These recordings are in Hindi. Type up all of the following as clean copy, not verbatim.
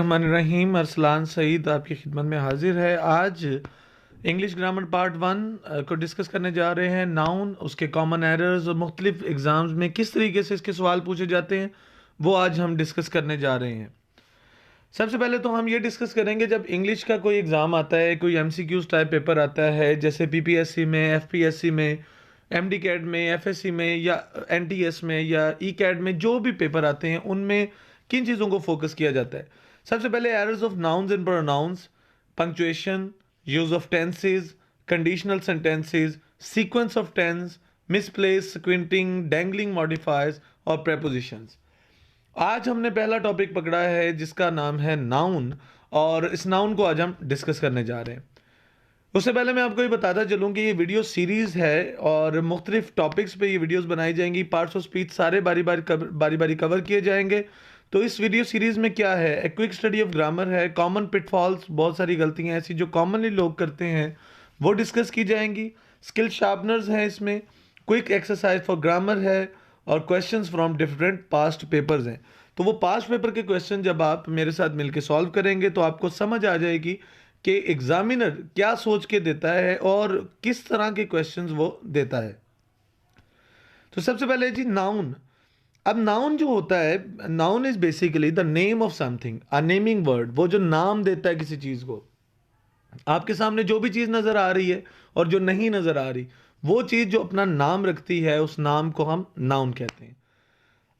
रहीम अरसलान सईद आपकी खिदमत में हाजिर है। आज इंग्लिश ग्रामर पार्ट 1 को डिस्कस करने जा रहे हैं। नाउन, उसके कॉमन एरर्स और मुख्तलिफ एग्ज़ाम्स में किस तरीके से इसके सवाल पूछे जाते हैं वो आज हम डिस्कस करने जा रहे हैं। सबसे पहले तो हम ये डिस्कस करेंगे, जब इंग्लिश का कोई एग्ज़ाम आता है, कोई MCQs टाइप पेपर आता है, जैसे PPSC में, FPSC में, MD कैट में, FSC में या NTS में या ECAT में, जो भी पेपर आते हैं उनमें किन चीज़ों को फोकस किया जाता है। सबसे पहले errors of nouns and pronouns, punctuation, use of tenses, conditional sentences, sequence of tense, misplace, squinting, dangling modifiers और प्रेपोजिशंस। आज हमने पहला टॉपिक पकड़ा है जिसका नाम है नाउन, और इस नाउन को आज हम डिस्कस करने जा रहे हैं। उससे पहले मैं आपको ये बताता चलूँ कि ये वीडियो सीरीज़ है और मुख्तलिफ टॉपिक्स पे ये वीडियोस बनाई जाएंगी। पार्ट्स ऑफ स्पीच सारे बारी बारी कवर किए जाएंगे। तो इस वीडियो सीरीज़ में क्या है, एक क्विक स्टडी ऑफ ग्रामर है, कॉमन पिटफॉल्स, बहुत सारी गलतियाँ ऐसी जो कॉमनली लोग करते हैं वो डिस्कस की जाएंगी। स्किल शार्पनर्स हैं इसमें, क्विक एक्सरसाइज फॉर ग्रामर है और questions from different past papers हैं। तो वो पास्ट पेपर के क्वेश्चन जब आप मेरे साथ मिलकर सॉल्व करेंगे तो आपको समझ आ जाएगी कि एग्जामिनर क्या सोच के देता है और किस तरह के क्वेश्चंस वो देता है। तो सबसे पहले जी नाउन। अब नाउन जो होता है, noun is basically the name of something, a naming word, वो जो नाम देता है किसी चीज़ को। आपके सामने जो भी चीज़ नज़र आ रही है और जो नहीं नज़र आ रही, वो चीज़ जो अपना नाम रखती है उस नाम को हम नाउन कहते हैं।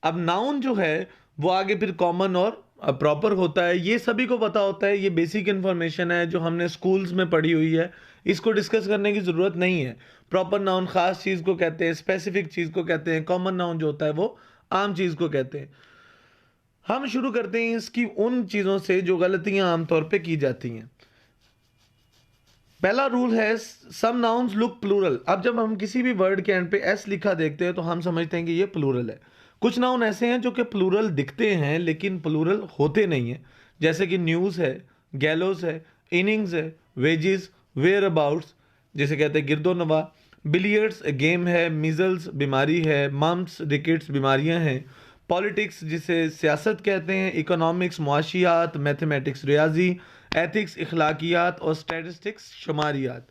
अब नाउन जो है वो आगे फिर कॉमन और प्रॉपर होता है, ये सभी को पता होता है। ये बेसिक इन्फॉर्मेशन है जो हमने स्कूल्स में पढ़ी हुई है, इसको डिस्कस करने की ज़रूरत नहीं है। प्रॉपर नाउन ख़ास चीज़ को कहते हैं, स्पेसिफिक चीज़ को कहते हैं। कॉमन नाउन जो होता है वो आम चीज़ को कहते हैं। हम शुरू करते हैं इसकी उन चीज़ों से जो गलतियां आमतौर पे की जाती हैं। पहला रूल है सम नाउन्स लुक प्लूरल। अब जब हम किसी भी वर्ड के एंड पे एस लिखा देखते हैं तो हम समझते हैं कि ये प्लूरल है। कुछ नाउन ऐसे हैं जो कि प्लूरल दिखते हैं लेकिन प्लूरल होते नहीं हैं, जैसे कि न्यूज़ है, गैलोस है, इनिंग्स है, वेजिस, वेयर अबाउट्स जिसे कहते हैं गिरदो नवा, बिलियर्ड्स गेम है, मिजल्स बीमारी है, मम्स रिकेट्स बीमारियां हैं, पॉलिटिक्स जिसे सियासत कहते हैं, इकोनॉमिक्स मुआशियात, मैथमेटिक्स रियाजी, एथिक्स इखलाकियात और स्टैटिस्टिक्स शुमारियात।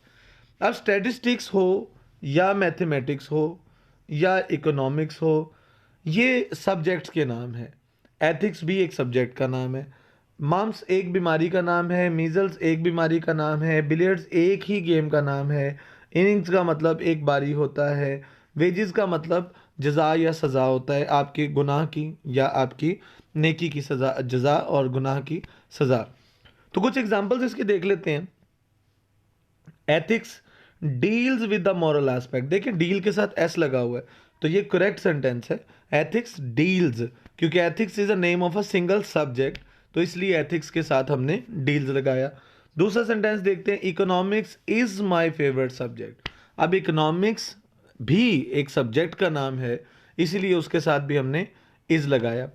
अब स्टैटिस्टिक्स हो या मैथमेटिक्स हो या इकोनॉमिक्स हो, ये सब्जेक्ट्स के नाम है। एथिक्स भी एक सब्जेक्ट का नाम है। मम्स एक बीमारी का नाम है, मीजल्स एक बीमारी का नाम है, बिलियर्ड्स एक ही गेम का नाम है, इनिंग्स का मतलब एक बारी होता है, वेजेस का मतलब जज़ा या सज़ा होता है, आपके गुनाह की या आपकी नेकी की सज़ा, जज़ा और गुनाह की सज़ा। तो कुछ एग्जांपल्स इसके देख लेते हैं। Ethics deals with the moral aspect, देखिए डील के साथ एस लगा हुआ है तो ये करेक्ट सेंटेंस है। एथिक्स डील्स, क्योंकि ethics is a name of a single subject तो इसलिए एथिक्स के साथ हमने डील्स लगाया। दूसरा सेंटेंस देखते हैं, economics is my favourite subject. अब इकोनॉमिक्स भी एक सब्जेक्ट का नाम है इसीलिए उसके साथ भी हमने इज लगाया।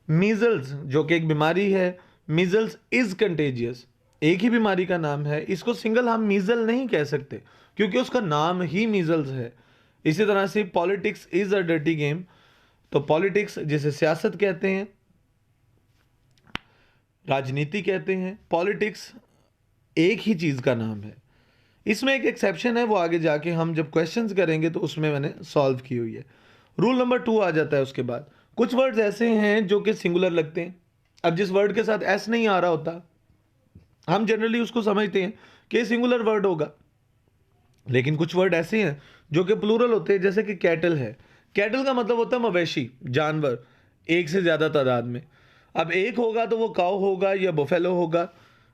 मीजल्स जो कि एक बीमारी है, मीजल्स इज कंटेजियस, एक ही बीमारी का नाम है, इसको सिंगल हम मीजल नहीं कह सकते क्योंकि उसका नाम ही मीजल्स है। इसी तरह से politics is a dirty game, तो पॉलिटिक्स जिसे सियासत कहते हैं, राजनीति कहते हैं, पॉलिटिक्स एक ही चीज का नाम है। इसमें एक एक्सेप्शन है, वो आगे जाके हम जब क्वेश्चंस करेंगे तो उसमें मैंने सॉल्व की हुई है। रूल नंबर 2 आ जाता है उसके बाद। कुछ वर्ड्स ऐसे हैं जो कि सिंगुलर लगते हैं। अब जिस वर्ड के साथ एस नहीं आ रहा होता हम जनरली उसको समझते हैं कि सिंगुलर वर्ड होगा, लेकिन कुछ वर्ड ऐसे हैं जो कि प्लूरल होते हैं, जैसे कि कैटल है। कैटल का मतलब होता है मवेशी, जानवर, एक से ज़्यादा तादाद में। अब एक होगा तो वो काऊ होगा या बुफेलो होगा,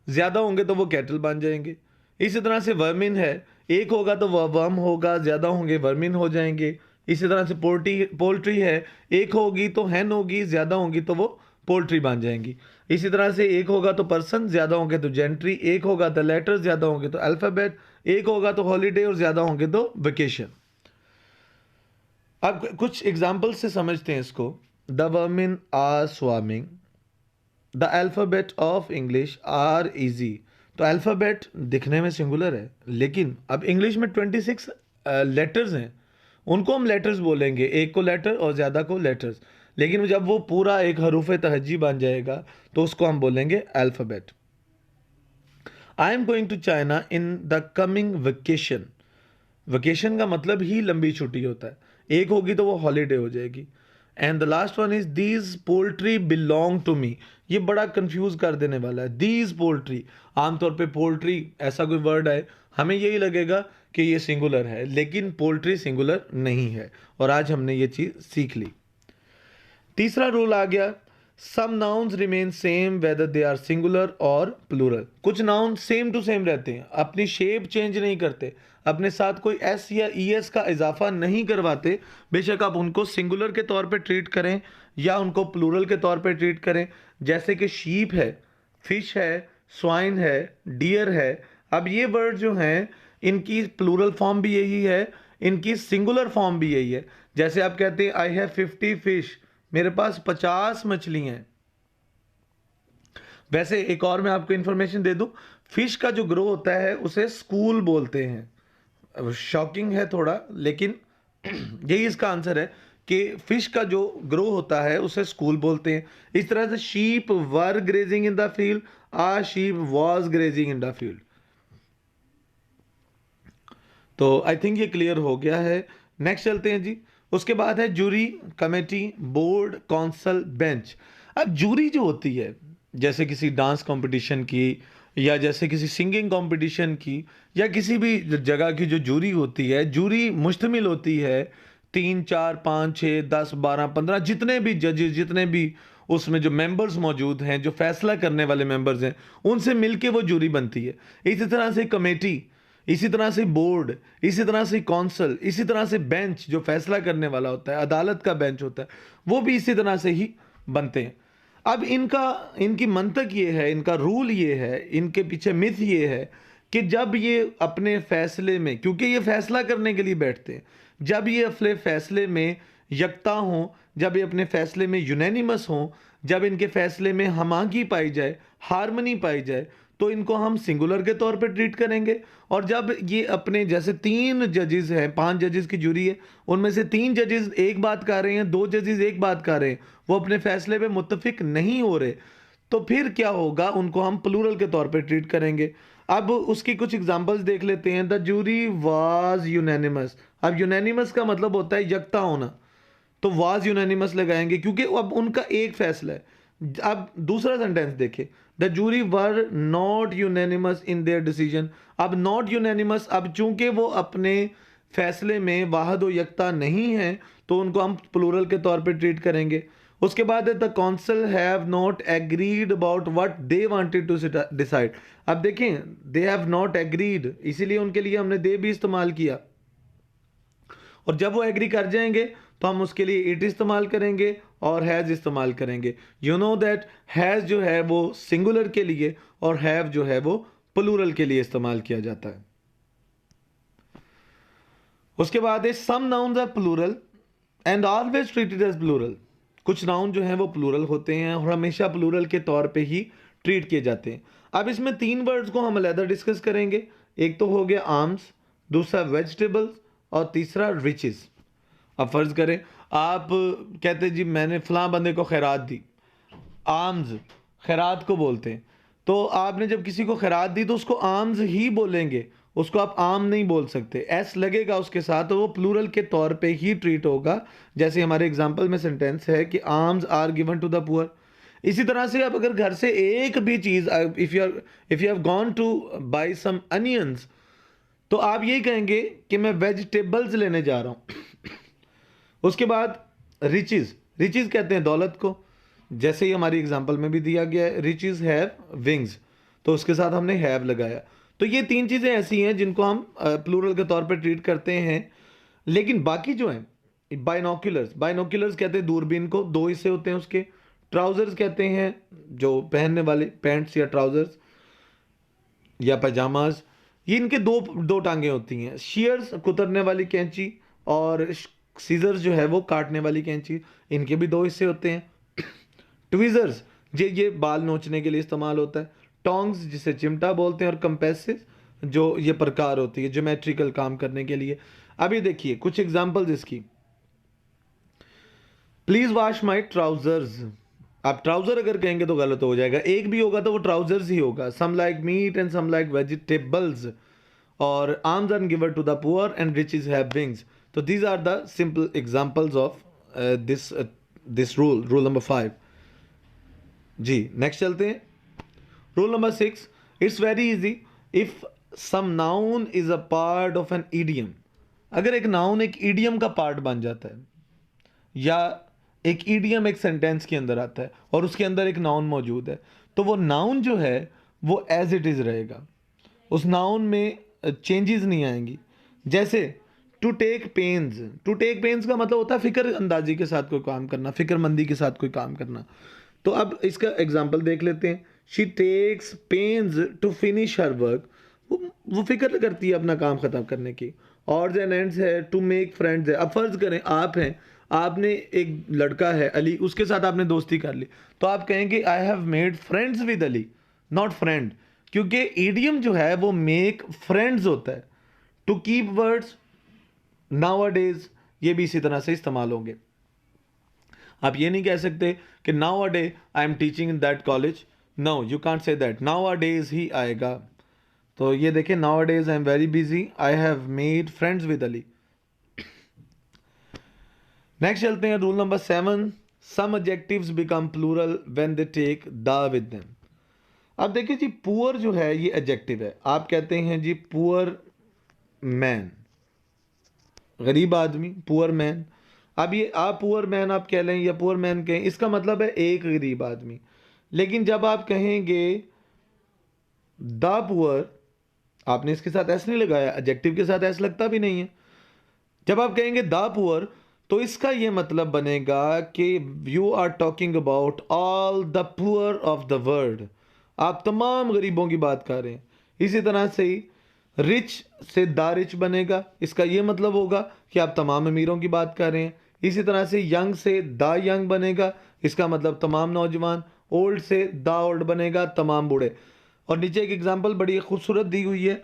ज़्यादा होंगे तो वो कैटल बन जाएंगे। इसी तरह से वर्मिन है, एक होगा तो वह वर्म होगा, ज़्यादा होंगे वर्मिन हो जाएंगे। इसी तरह से पोल्ट्री है, एक होगी तो हैन होगी, ज़्यादा होंगी तो वो पोल्ट्री बन जाएंगी। इसी तरह से एक होगा तो पर्सन, ज़्यादा होंगे तो जेंट्री, एक होगा तो लेटर, ज़्यादा होंगे तो अल्फ़ाबेट, एक होगा तो हॉलीडे और ज़्यादा होंगे तो वेकेशन। अब कुछ एग्जाम्पल से समझते हैं इसको। The vermin are swarming, the alphabet of English are easy. तो अल्फ़ाबेट दिखने में सिंगुलर है लेकिन अब इंग्लिश में 26 लेटर्स हैं, उनको हम लेटर्स बोलेंगे, एक को लेटर और ज़्यादा को लेटर्स। लेकिन जब वो पूरा एक हरूफ तहज्जी बन जाएगा तो उसको हम बोलेंगे alphabet. I am going to China in the coming vacation. Vacation का मतलब ही लंबी छुट्टी होता है, एक होगी तो वो हॉलीडे हो जाएगी। And the last one is these poultry belong to me. ये बड़ा कंफ्यूज कर देने वाला है। दीज पोल्ट्री, आमतौर पे पोल्ट्री ऐसा कोई वर्ड है हमें यही लगेगा कि ये सिंगुलर है, लेकिन पोल्ट्री सिंगुलर नहीं है, और आज हमने ये चीज़ सीख ली। तीसरा रूल आ गया, some nouns remain same whether they are singular और प्लूरल। कुछ नाउन सेम टू सेम रहते हैं, अपनी शेप चेंज नहीं करते, अपने साथ कोई एस या ई एस का इजाफा नहीं करवाते, बेशक आप उनको सिंगुलर के तौर पे ट्रीट करें या उनको प्लूरल के तौर पे ट्रीट करें। जैसे कि शीप है, फिश है, स्वाइन है, डियर है। अब ये वर्ड जो हैं इनकी प्लूरल फॉर्म भी यही है, इनकी सिंगुलर फॉर्म भी यही है। जैसे आप कहते हैं आई हैव 50 फिश, मेरे पास 50 मछलियां हैं। वैसे एक और मैं आपको इंफॉर्मेशन दे दूं, फिश का जो ग्रो होता है उसे स्कूल बोलते हैं। शॉकिंग है थोड़ा, लेकिन यही इसका आंसर है कि फिश का जो ग्रो होता है उसे स्कूल बोलते हैं। इस तरह से sheep were grazing in the field, a sheep was grazing in the field. तो आई थिंक ये क्लियर हो गया है। नेक्स्ट चलते हैं जी। उसके बाद है jury, committee, board, council, bench. अब जूरी जो होती है, जैसे किसी डांस कंपटीशन की या जैसे किसी सिंगिंग कंपटीशन की या किसी भी जगह की जो जूरी होती है, जूरी मुश्तमिल होती है 3 4 5 6 10 12 15 जितने भी जजेस, जितने भी उसमें जो मेंबर्स मौजूद हैं, जो फैसला करने वाले मेंबर्स हैं, उनसे मिलके वो जूरी बनती है। इसी तरह से कमेटी, इसी तरह से बोर्ड, इसी तरह से कौंसल, इसी तरह से बेंच जो फैसला करने वाला होता है, अदालत का बेंच होता है, वो भी इसी तरह से ही बनते हैं। अब इनकी मंतक ये है, इनका रूल ये है, इनके पीछे मिथ ये है कि जब ये अपने फैसले में, क्योंकि ये फैसला करने के लिए बैठते हैं, जब ये अपने फैसले में यकता हों, जब ये अपने फैसले में यूनैनिमस हों, जब इनके फैसले में हमागी पाई जाए, हारमनी पाई जाए, तो इनको हम सिंगुलर के तौर पे ट्रीट करेंगे। और जब ये अपने, जैसे 3 जजेस हैं, 5 जजेस की जूरी है, उनमें से 3 जजेस एक बात कह रहे हैं, 2 जजेस एक बात कह रहे हैं, वो अपने फैसले पे मुत्तफिक नहीं हो रहे, तो फिर क्या होगा, उनको हम प्लूरल के तौर पे ट्रीट करेंगे। अब उसकी कुछ एग्जांपल्स देख लेते हैं। The jury was unanimous. अब यूनैनिमस का मतलब होता है यकता होना, तो वाज यूनैनिमस लगाएंगे क्योंकि अब उनका एक फैसला है। अब दूसरा सेंटेंस देखें, the jury were not unanimous in their decision. अब नॉट यूनैनिमस, अब चूंकि वो अपने फैसले में वाहद व यकता नहीं है, तो उनको हम प्लूरल के तौर पे ट्रीट करेंगे। उसके बाद है the council have not agreed about what they wanted to decide. अब देखें, दे हैव नॉट एग्रीड, इसीलिए उनके लिए हमने दे भी इस्तेमाल किया, और जब वो एग्री कर जाएंगे तो हम उसके लिए इट इस्तेमाल करेंगे और हैज़ इस्तेमाल करेंगे। यू नो दैट हैज़ जो है वो सिंगुलर के लिए और हैव जो है वो प्लूरल के लिए इस्तेमाल किया जाता है। उसके बाद है some nouns are plural and always treated as plural. कुछ नाउन जो हैं वो प्लूरल होते हैं और हमेशा प्लूरल के तौर पे ही ट्रीट किए जाते हैं। अब इसमें 3 वर्ड्स को हम अलग डिस्कस करेंगे। एक तो हो गया आर्म्स, दूसरा वेजिटेबल्स और तीसरा रिचेस। अब फर्ज करें आप कहते जी मैंने फलां बंदे को खैरात दी, आर्म्स खैरात को बोलते हैं, तो आपने जब किसी को खैरात दी तो उसको आर्म्स ही बोलेंगे, उसको आप आम नहीं बोल सकते, एस लगेगा उसके साथ, तो वो प्लूरल के तौर पे ही ट्रीट होगा। जैसे हमारे एग्जांपल में सेंटेंस है कि arms are given to the poor. इसी तरह से आप अगर घर से एक भी चीज़, if you have gone to buy some onions, तो आप यही कहेंगे कि मैं वेजिटेबल्स लेने जा रहा हूँ। उसके बाद रिचेस, रिचेस कहते हैं दौलत को, जैसे ही हमारी एग्जांपल में भी दिया गया है, रिचेस हैव विंग्स, तो उसके साथ हमने हैव लगाया। तो ये 3 चीज़ें ऐसी हैं जिनको हम प्लूरल के तौर पे ट्रीट करते हैं। लेकिन बाकी जो हैं, बाइनोक्यूलर्स, बाइनोक्यूलर्स कहते हैं दूरबीन को, 2 हिस्से होते हैं उसके। ट्राउजर्स कहते हैं जो पहनने वाले पैंट्स या ट्राउजर्स या पैजामाज, ये इनके दो टांगे होती हैं। शीयर्स कुतरने वाली कैंची और सीजर्स जो है वो काटने वाली कैंची, इनके भी 2 हिस्से होते हैं। ट्विजर्स ये बाल नोचने के लिए इस्तेमाल होता है। टोंग्स जिसे चिमटा बोलते हैं, और कंपेसिस जो ये प्रकार होती है ज्योमेट्रिकल काम करने के लिए। अभी देखिए कुछ एग्जांपल्स इसकी। Please wash my trousers. आप ट्राउजर अगर कहेंगे तो गलत हो जाएगा, एक भी होगा तो वो ट्राउजर्स ही होगा। Some like meat and some like vegetables, और arms are given to the poor and riches have wings. तो these are the simple examples of this rule number 5। जी नेक्स्ट चलते हैं। Rule number 6, it's very easy if some noun is a part of an idiom. अगर एक नाउन एक ईडियम का पार्ट बन जाता है, या एक ईडियम एक सेंटेंस के अंदर आता है और उसके अंदर एक नाउन मौजूद है, तो वो नाउन जो है वो एज इट इज रहेगा, उस नाउन में चेंजेस नहीं आएंगी। जैसे to take pains, to take pains का मतलब होता है फिक्र अंदाजी के साथ कोई काम करना, फिक्रमंदी के साथ कोई काम करना। तो अब इसका एग्जाम्पल देख लेते हैं। She takes pains to finish her work, वो फिक्र करती है अपना काम खत्म करने की। ऑड्स एंड एंड्स है, टू मेक फ्रेंड्स है। अब फर्ज करें आप हैं, आपने एक लड़का है अली, उसके साथ आपने दोस्ती कर ली, तो आप कहेंगे I have made friends with Ali, not friend, क्योंकि ईडियम जो है वो मेक फ्रेंड्स होता है। To keep words, now a days, ये भी इसी तरह से इस्तेमाल होंगे। आप ये नहीं कह सकते कि now a day I am teaching in that college, no you can't say that, now a days ही आएगा। तो ये देखें, now a days I am very busy, I have made friends with Ali. Next चलते हैं rule number 7, some adjectives become plural when they take the with them. अब देखिए जी, पुअर जो है ये एडजेक्टिव है। आप कहते हैं जी पुअर मैन, गरीब आदमी, पुअर मैन। अब ये आप पुअर मैन आप कह लें या पुअर मैन कहें, इसका मतलब है एक गरीब आदमी। लेकिन जब आप कहेंगे द पुअर, आपने इसके साथ एस नहीं लगाया, एडजेक्टिव के साथ एस लगता भी नहीं है। जब आप कहेंगे द पुअर, तो इसका यह मतलब बनेगा कि you are talking about all the poor of the world, आप तमाम गरीबों की बात कर रहे हैं। इसी तरह से ही रिच से द रिच बनेगा, इसका यह मतलब होगा कि आप तमाम अमीरों की बात कर रहे हैं। इसी तरह से यंग से द यंग बनेगा, इसका मतलब तमाम नौजवान। ओल्ड से द ओल्ड बनेगा, तमाम बूढ़े। और नीचे एक एग्जांपल बड़ी खूबसूरत दी हुई है,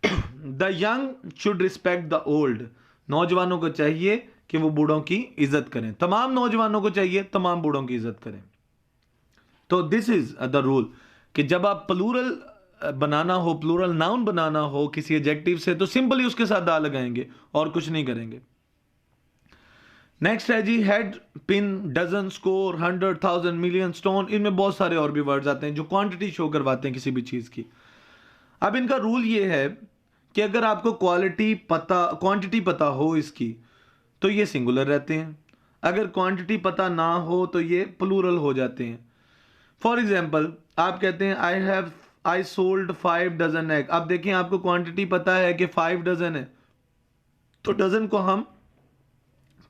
the young should respect the old, नौजवानों को चाहिए कि वो बूढ़ों की इज्जत करें, तमाम नौजवानों को चाहिए तमाम बूढ़ों की इज्जत करें। तो दिस इज द रूल कि जब आप प्लूरल बनाना हो, प्लूरल नाउन बनाना हो किसी एडजेक्टिव से, तो सिंपली उसके साथ दा लगाएंगे और कुछ नहीं करेंगे। नेक्स्ट है जी head, pin, dozen, score, 100, 1000, million, stone. इनमें बहुत सारे और भी वर्ड्स आते हैं जो क्वांटिटी शो करवाते हैं किसी भी चीज की। अब इनका रूल ये है कि अगर आपको क्वांटिटी पता हो इसकी, तो ये सिंगुलर रहते हैं। अगर क्वांटिटी पता ना हो तो ये प्लूरल हो जाते हैं। फॉर एग्जाम्पल, आप कहते हैं आई सोल्ड 5 डजन एग। अब देखें, आपको क्वांटिटी पता है कि 5 डजन है, तो डजन को हम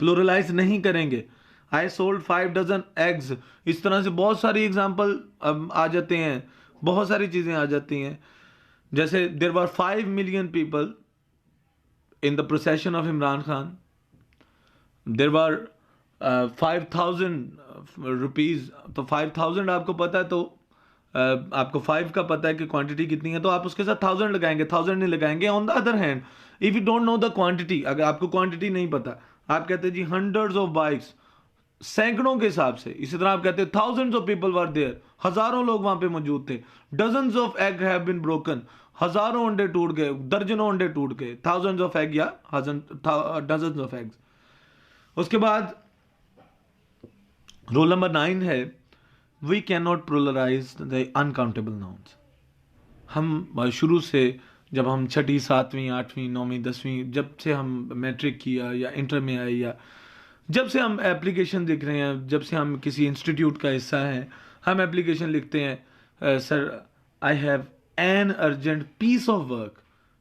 प्लूरलाइज नहीं करेंगे। I sold 5 dozen eggs. इस तरह से बहुत सारी एग्जाम्पल आ जाते हैं, बहुत सारी चीजें आ जाती हैं। जैसे there were 5 million people in the procession of Imran Khan, there were 5,000 rupees. तो 5,000 आपको पता है, तो आपको 5 का पता है कि क्वांटिटी कितनी है, तो आप उसके साथ 1000 लगाएंगे, 1000 नहीं लगाएंगे। On the other hand, if you don't know the quantity, अगर आपको क्वांटिटी नहीं पता, आप कहते हैं जी हंड्रेड्स ऑफ बाइक्स, सैकड़ों के हिसाब से। इसी तरह आप कहते हैं thousands of people were there, हजारों लोग वहां पे मौजूद थे। Dozens of egg have been broken, हजारों अंडे टूट गए, दर्जनों अंडे टूट गए। थाउजेंड्स ऑफ एग या डजन्स ऑफ एग्स। उसके बाद रूल नंबर 9 है, we can not pluralise the uncountable nouns. हम शुरू से, जब हम छठी, 7वीं, 8वीं, 9वीं, 10वीं, जब से हम मैट्रिक किया या इंटर में आए, या जब से हम एप्लीकेशन लिख रहे हैं, जब से हम किसी इंस्टीट्यूट का हिस्सा हैं, हम एप्लीकेशन लिखते हैं sir I have an urgent piece of work,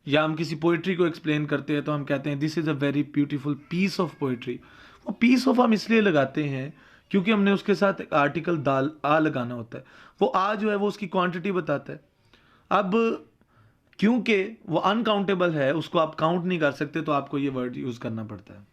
या हम किसी पोइट्री को एक्सप्लेन करते हैं तो हम कहते हैं this is a very beautiful piece of poetry. वो पीस ऑफ हम इसलिए लगाते हैं क्योंकि हमने उसके साथ एक आर्टिकल दाल आ लगाना होता है। वो आ जो है वो उसकी क्वांटिटी बताता है। अब क्योंकि वो अनकाउंटेबल है, उसको आप काउंट नहीं कर सकते, तो आपको ये वर्ड यूज करना पड़ता है।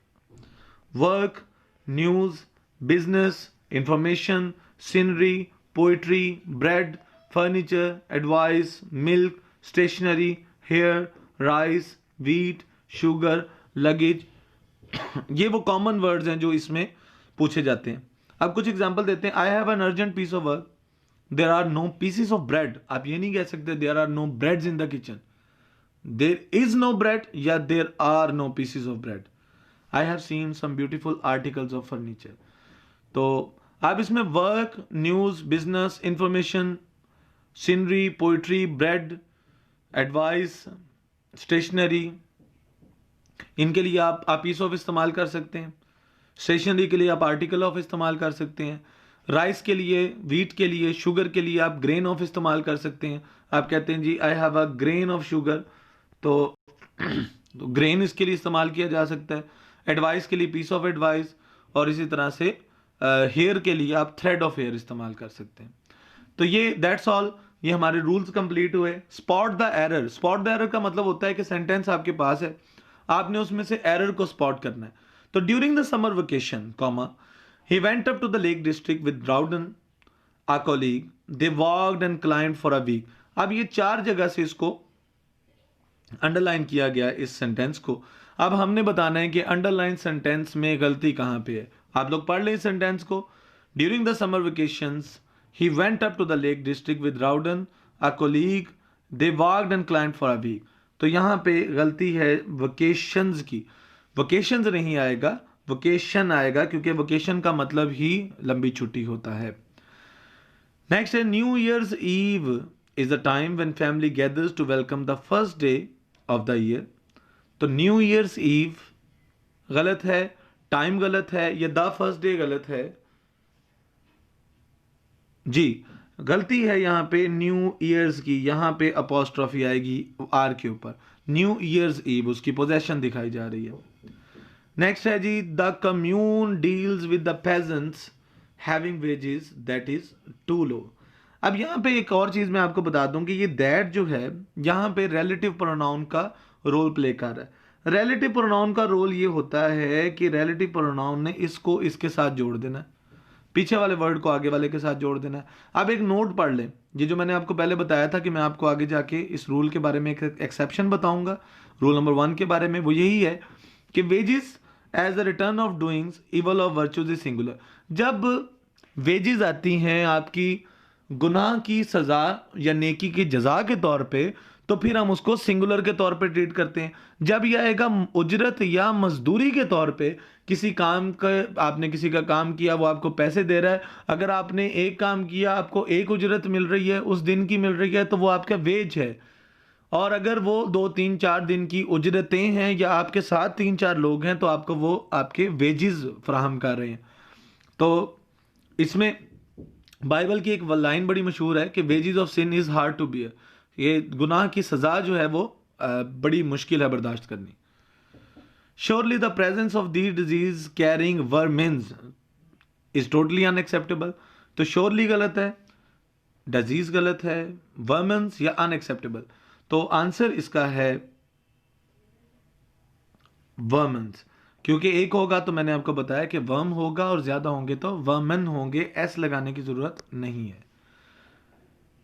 Work, news, business, information, scenery, poetry, bread, furniture, advice, milk, stationery, hair, rice, wheat, sugar, luggage. ये वो कॉमन वर्ड्स हैं जो इसमें पूछे जाते हैं। अब कुछ एग्जाम्पल देते हैं। I have an urgent piece of work, there are no pieces of bread. आप ये नहीं कह सकते there are no breads in the kitchen, there is no bread या there are no pieces of bread. I have seen some beautiful articles of furniture. तो आप इसमें work, news, business, information, scenery, poetry, bread, advice, stationery, इनके लिए आप पीस ऑफ इस्तेमाल कर सकते हैं। स्टेशनरी के लिए आप आर्टिकल ऑफ इस्तेमाल कर सकते हैं। राइस के लिए, व्हीट के लिए, शुगर के लिए आप ग्रेन ऑफ इस्तेमाल कर सकते हैं। आप कहते हैं जी I have a grain of sugar, तो ग्रेन इसके लिए इस्तेमाल किया जा सकता है। एडवाइस के लिए पीस ऑफ एडवाइस, और इसी तरह से हेयर के लिए आप थ्रेड ऑफ हेयर इस्तेमाल कर सकते हैं। तो ये दैट्स ऑल, ये हमारे रूल्स कंप्लीट हुए। Spot the error. Spot the error का मतलब होता है कि सेंटेंस आपके पास है, आपने उसमें से एरर को स्पॉट करना है। तो during the summer vacation, comma, he went up to the lake district with Rowden, a colleague. They walked and climbed for a week. अब ये 4 जगह से इसको अंडरलाइन किया गया इस सेंटेंस को। अब हमने बताना है कि अंडरलाइन सेंटेंस में गलती कहाँ पे है। आप लोग पढ़ लें इस सेंटेंस को। During the summer vacations he went up to the Lake District with Rowden a colleague, they walked and climb for a week. तो यहाँ पे गलती है वेकेशंस की, वेकेशंस नहीं आएगा, वेकेशन आएगा, क्योंकि वेकेशन का मतलब ही लंबी छुट्टी होता है। नेक्स्ट है New Year's Eve is the time when family gathers to welcome the first day of the year. तो न्यू ईयर्स ईव गलत है, टाइम गलत है, या द फर्स्ट डे गलत है। जी गलती है यहाँ पे न्यू ईयर्स की, यहाँ पे अपॉस्ट्रॉफी आएगी आर के ऊपर। न्यू ईयर्स ईव उसकी पोजेशन दिखाई जा रही है। नेक्स्ट है जी the commune deals with the peasants having wages that is too low. अब यहाँ पे एक और चीज मैं आपको बता दूं कि ये दैट जो है यहाँ पे रिलेटिव प्रोनाउन का रोल प्ले कर रहा है। रिलेटिव प्रोनाउन का रोल ये होता है कि रिलेटिव प्रोनाउन ने इसको इसके साथ जोड़ देना है, पीछे वाले वर्ड को आगे वाले के साथ जोड़ देना है। अब एक नोट पढ़ लें, ये जो मैंने आपको पहले बताया था कि मैं आपको आगे जाके इस रूल के बारे में एक एक्सेप्शन बताऊंगा, रूल नंबर 1 के बारे में, वो यही है कि wages as a return of doings evil of virtues is singular. जब वेजेस आती हैं आपकी गुनाह की सजा या नेकी की जजा के तौर पे, तो फिर हम उसको सिंगुलर के तौर पे ट्रीट करते हैं। जब यह आएगा उजरत या मजदूरी के तौर पे, किसी काम का, आपने किसी का काम किया, वो आपको पैसे दे रहा है, अगर आपने एक काम किया आपको एक उजरत मिल रही है, उस दिन की मिल रही है, तो वो आपका वेज है। और अगर वो 2-3-4 दिन की उजरतें हैं या आपके साथ 3-4 लोग हैं, तो आपको वो आपके वेजेस फराहम कर रहे हैं। तो इसमें बाइबल की एक लाइन बड़ी मशहूर है कि wages of sin is hard to bear. ये गुनाह की सजा जो है वो बड़ी मुश्किल है बर्दाश्त करनी। Surely the presence of the disease carrying vermins is totally unacceptable. तो श्योरली गलत है, डिजीज गलत है, वर्मिन्स या अनएक्सेप्टेबल। तो आंसर इसका है वर्मिन्स, क्योंकि एक होगा तो मैंने आपको बताया कि वर्म होगा और ज्यादा होंगे तो वर्मन होंगे, एस लगाने की जरूरत नहीं है।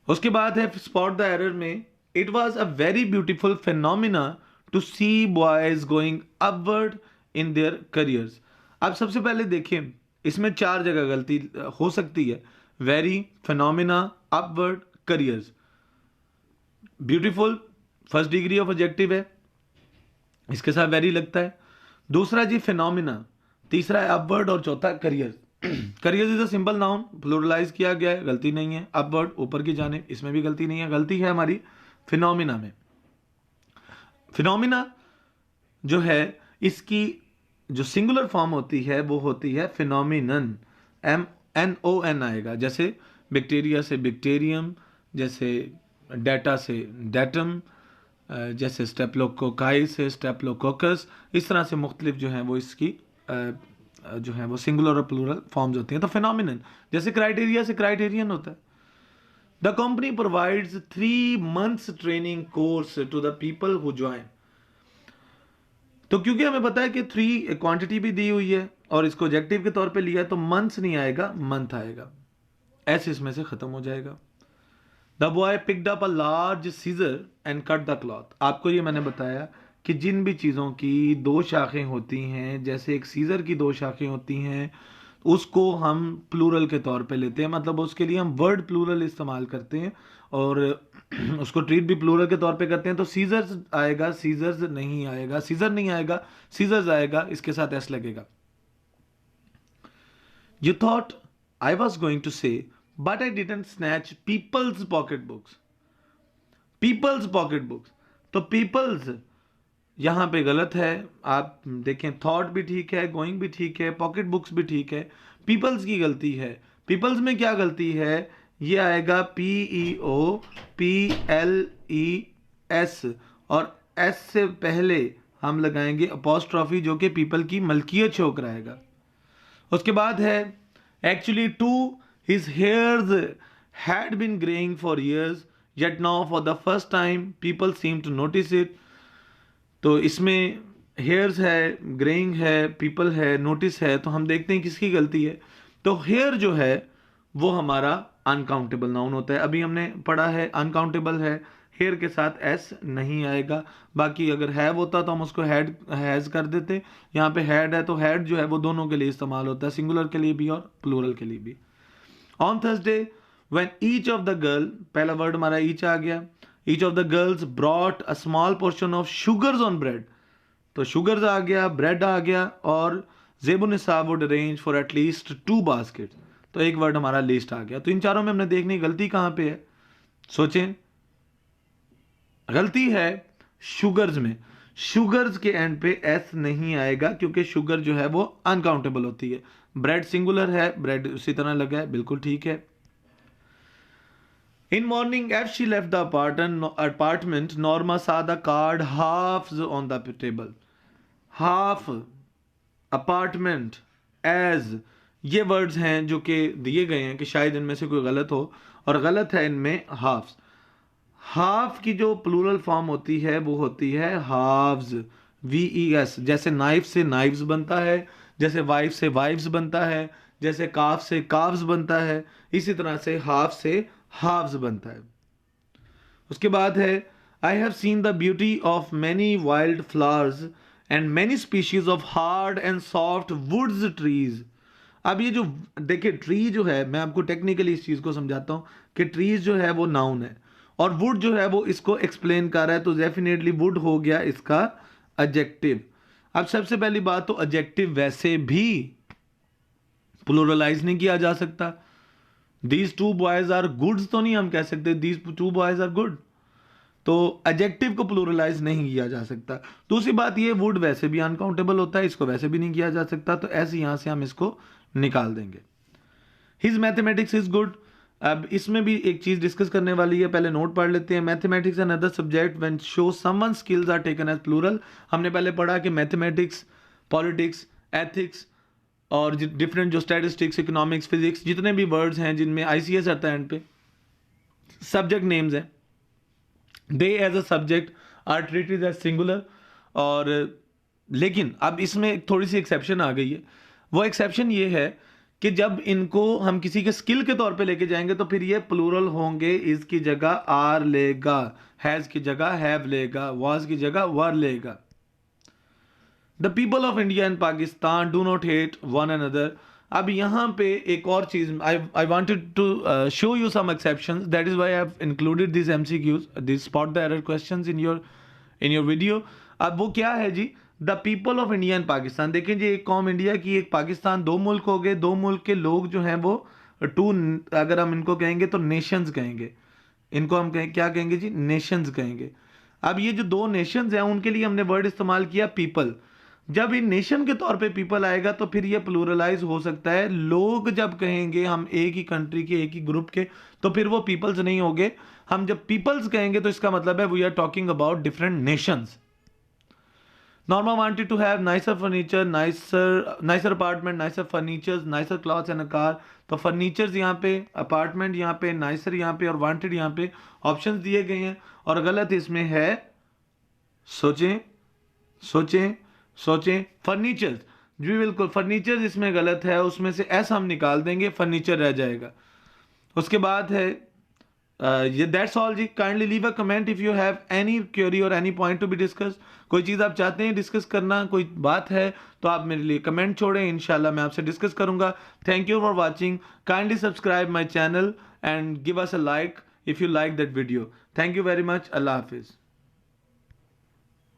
उसके बाद है स्पॉट द एरर में, it was a very beautiful phenomena to see boys going upward in their careers. अब सबसे पहले देखें, इसमें 4 जगह गलती हो सकती है। Very, phenomena, upward, careers. Beautiful first degree of adjective है, इसके साथ वेरी लगता है। दूसरा जी फिनोमिना, तीसरा है अपवर्ड, और चौथा careers. Careers is a simple noun, pluralise किया गया है, गलती नहीं है। अपवर्ड ऊपर की जानिब, इसमें भी गलती नहीं है। गलती है हमारी फिनोमिना में। फिनोमिना जो है इसकी जो सिंगुलर फॉर्म होती है वो होती है फिनोमिनन, MNON आएगा। जैसे बैक्टीरिया से बैक्टीरियम, जैसे डेटा से डेटम, जैसे स्टेप्लोकोकाई से स्टेप्लोकोकस, इस तरह से मुख्तलिफ जो है वो इसकी जो है वो सिंगुलर और प्लूरल फॉर्म्स होती हैं। तो फिनोमिनन, जैसे क्राइटेरिया से क्राइटेरियन होता है। The company provides 3 months training course to the people who join. तो क्योंकि हमें पता है कि 3 क्वांटिटी भी दी हुई है और इसको ऑब्जेक्टिव के तौर पे लिया है, तो मंथ्स नहीं आएगा, मंथ आएगा। ऐसे इसमें से खत्म हो जाएगा। The boy picked up a large scissor and cut the cloth. आपको ये मैंने बताया कि जिन भी चीज़ों की 2 शाखें होती हैं, जैसे एक सीजर की 2 शाखें होती हैं, उसको हम प्लूरल के तौर पे लेते हैं, मतलब उसके लिए हम वर्ड प्लूरल इस्तेमाल करते हैं और उसको ट्रीट भी प्लूरल के तौर पे करते हैं। तो सीजर्स आएगा, सीजर्स नहीं आएगा, सीजर नहीं आएगा, सीजर्स आएगा, इसके साथ एस लगेगा। You thought I was going to say, but I didn't snatch people's pocketbooks. People's pocketbooks. तो people's यहां पे गलत है। आप देखें, थॉट भी ठीक है, गोइंग भी ठीक है, पॉकेट बुक्स भी ठीक है, पीपल्स की गलती है। पीपल्स में क्या गलती है? ये आएगा PEOPLES और S से पहले हम लगाएंगे अपॉस्ट्रॉफी जो कि पीपल की मलकियत शो कराएगा। उसके बाद है actually to his hairs had been greying for years yet now for the first time people seem to notice it. तो इसमें हेयर्स है, ग्रेइंग है, पीपल है, नोटिस है, तो हम देखते हैं किसकी गलती है। तो हेयर जो है वो हमारा अनकाउंटेबल नाउन होता है। अभी हमने पढ़ा है अनकाउंटेबल है, हेयर के साथ एस नहीं आएगा। बाकी अगर हैव होता तो हम उसको हैड हैज कर देते। यहाँ पे हैड है तो हैड जो है वो दोनों के लिए इस्तेमाल होता है, सिंगुलर के लिए भी और प्लूरल के लिए भी। On Thursday when each of the girl, पहला वर्ड हमारा ईच आ गया, each of the girls brought a small portion of sugars on bread. तो शुगर्स आ गया, ब्रेड आ गया और Zebunnisa would arrange for at least 2 baskets. तो एक वर्ड हमारा लिस्ट आ गया। तो इन चारों में हमने देखनी गलती कहां पे है, सोचें। गलती है शुगर्स में। शुगर्स के एंड पे एस नहीं आएगा क्योंकि शुगर जो है वो अनकाउंटेबल होती है। ब्रेड सिंगुलर है, ब्रेड उसी तरह लगा है, बिल्कुल ठीक है। In morning, as she left the apartment, Norma saw the card halves on the table. Half, apartment, as ये वर्ड्स हैं जो कि दिए गए हैं कि शायद इनमें से कोई गलत हो, और गलत है इनमें हाफ्स। हाफ की जो प्लूरल फॉर्म होती है वो होती है हाफ्स, VES। जैसे नाइफ से नाइफ्स बनता है, जैसे वाइफ से वाइफ्स बनता है, जैसे काफ से काफ्स बनता है, इसी तरह से हाफ से हाफ्स बनता है। उसके बाद है I have seen the beauty of many wild flowers and many species of hard and soft woods trees. अब ये जो देखिए ट्री जो है, मैं आपको टेक्निकली इस चीज को समझाता हूं कि ट्रीज जो है वो नाउन है और वुड जो है वो इसको एक्सप्लेन कर रहा है, तो डेफिनेटली वुड हो गया इसका एडजेक्टिव। अब सबसे पहली बात, तो एडजेक्टिव वैसे भी प्लूरलाइज नहीं किया जा सकता। दीज 2 बॉयज आर गुड्स तो नहीं हम कह सकते दीज 2 बॉयज आर गुड, तो एडजेक्टिव को प्लूरलाइज नहीं किया जा सकता। दूसरी बात, ये वुड वैसे भी अनकाउंटेबल होता है, इसको वैसे भी नहीं किया जा सकता, तो ऐसे यहां से हम इसको निकाल देंगे। His mathematics is good. अब इसमें भी एक चीज डिस्कस करने वाली है, पहले नोट पढ़ लेते हैं। Mathematics and other subject when show someone skills are taken as plural. हमने पहले पढ़ा कि मैथमेटिक्स, पॉलिटिक्स, एथिक्स और डिफरेंट जो स्टैटिस्टिक्स, इकोनॉमिक्स, फिजिक्स, जितने भी वर्ड्स हैं जिनमें ICS आता है एंड पे, सब्जेक्ट नेम्स हैं, they as a subject are treated as singular. और लेकिन अब इसमें थोड़ी सी एक्सेप्शन आ गई है। वो एक्सेप्शन ये है कि जब इनको हम किसी के स्किल के तौर पे लेके जाएंगे तो फिर ये प्लूरल होंगे। इज की जगह आर लेगा, हैज की जगह हैव लेगा, वाज की जगह वर लेगा। The people of India and Pakistan do not hate one another. अब यहाँ पे एक और चीज, I wanted to show you some exceptions, that is why I have included this MCQs, this spot the error questions in your video. अब वो क्या है जी, the people of India and Pakistan. देखें जी, एक कौम इंडिया की, एक पाकिस्तान, 2 मुल्क हो गए। 2 मुल्क के लोग जो हैं वो 2, अगर हम इनको कहेंगे तो नेशंस कहेंगे। इनको हम क्या कहेंगे जी, नेशंस कहेंगे। अब ये जो 2 नेशंस हैं उनके लिए हमने वर्ड इस्तेमाल किया पीपल। जब इन नेशन के तौर पे पीपल आएगा तो फिर ये प्लूरलाइज हो सकता है। लोग जब कहेंगे हम एक ही कंट्री के, एक ही ग्रुप के, तो फिर वो पीपल्स नहीं होंगे। हम जब पीपल्स कहेंगे तो इसका मतलब है we are talking about different nations. Norma wanted to have nicer furniture, nicer apartment, nicer furnitures, nicer clothes and a car. तो furnitures यहाँ पे, apartment यहाँ पे, nicer यहाँ पे और wanted यहाँ पे ऑप्शंस दिए गए हैं। और गलत इसमें है, सोचें सोचें सोचें, फर्नीचर्स जी, बिल्कुल फर्नीचर्स इसमें गलत है, उसमें से एस हम निकाल देंगे, फर्नीचर रह जाएगा। उसके बाद है ये दैट्स ऑल जी. Kindly leave a comment if you have any query और any point to be discuss. कोई चीज़ आप चाहते हैं डिस्कस करना, कोई बात है तो आप मेरे लिए कमेंट छोड़ें, इंशाल्लाह मैं आपसे डिस्कस करूंगा. Thank you for watching. Kindly subscribe my channel and give us a like if you like that video. Thank you very much. Allah Hafiz.